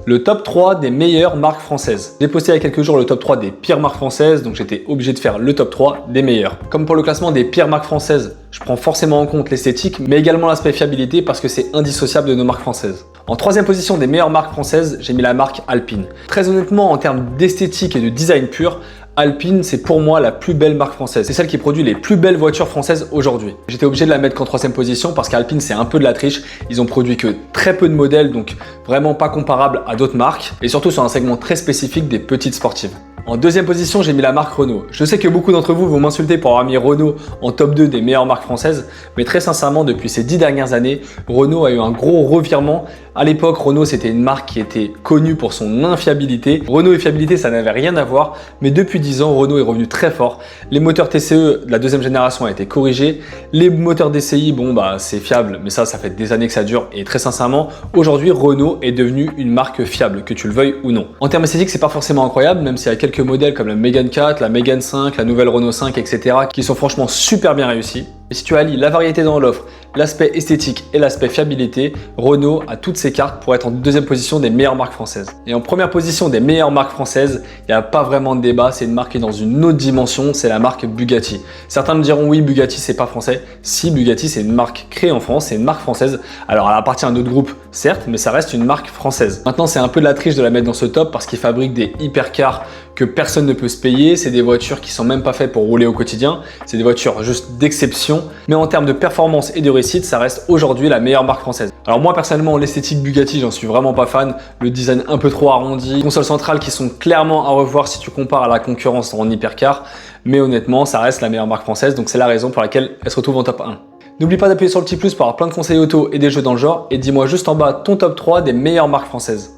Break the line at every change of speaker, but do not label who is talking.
Le top 3 des meilleures marques françaises. J'ai posté il y a quelques jours le top 3 des pires marques françaises, donc j'étais obligé de faire le top 3 des meilleures. Comme pour le classement des pires marques françaises, je prends forcément en compte l'esthétique, mais également l'aspect fiabilité parce que c'est indissociable de nos marques françaises. En troisième position des meilleures marques françaises, j'ai mis la marque Alpine. Très honnêtement, en termes d'esthétique et de design pur, Alpine, c'est pour moi la plus belle marque française. C'est celle qui produit les plus belles voitures françaises aujourd'hui. J'étais obligé de la mettre qu'en troisième position parce qu'Alpine, c'est un peu de la triche. Ils ont produit que très peu de modèles, donc vraiment pas comparable à d'autres marques et surtout sur un segment très spécifique des petites sportives. En deuxième position, j'ai mis la marque Renault. Je sais que beaucoup d'entre vous vont m'insulter pour avoir mis Renault en top 2 des meilleures marques françaises, mais très sincèrement, depuis ces 10 dernières années, Renault a eu un gros revirement. À l'époque, Renault, c'était une marque qui était connue pour son infiabilité. Renault et fiabilité, ça n'avait rien à voir, mais depuis 10 ans, Renault est revenu très fort. Les moteurs TCE de la deuxième génération ont été corrigés. Les moteurs DCI, c'est fiable, mais ça fait des années que ça dure. Et très sincèrement, aujourd'hui, Renault est devenu une marque fiable, que tu le veuilles ou non. En termes esthétiques, c'est pas forcément incroyable, même s'il y a quelques modèles comme la Mégane 4, la Mégane 5, la nouvelle Renault 5, etc. qui sont franchement super bien réussis. Et si tu allies la variété dans l'offre, l'aspect esthétique et l'aspect fiabilité, Renault a toutes ses cartes pour être en deuxième position des meilleures marques françaises. Et en première position des meilleures marques françaises, il n'y a pas vraiment de débat, c'est une marque qui est dans une autre dimension, c'est la marque Bugatti. Certains me diront oui, Bugatti c'est pas français. Si, Bugatti c'est une marque créée en France, c'est une marque française. Alors elle appartient à un autre groupe, certes, mais ça reste une marque française. Maintenant c'est un peu de la triche de la mettre dans ce top parce qu'ils fabriquent des hypercars que personne ne peut se payer, c'est des voitures qui sont même pas faites pour rouler au quotidien, c'est des voitures juste d'exception, mais en termes de performance et de réussite, ça reste aujourd'hui la meilleure marque française. Alors moi personnellement, l'esthétique Bugatti, j'en suis vraiment pas fan, le design un peu trop arrondi, les consoles centrales qui sont clairement à revoir si tu compares à la concurrence en hypercar, mais honnêtement, ça reste la meilleure marque française, donc c'est la raison pour laquelle elle se retrouve en top 1. N'oublie pas d'appuyer sur le petit plus pour avoir plein de conseils auto et des jeux dans le genre, et dis-moi juste en bas ton top 3 des meilleures marques françaises.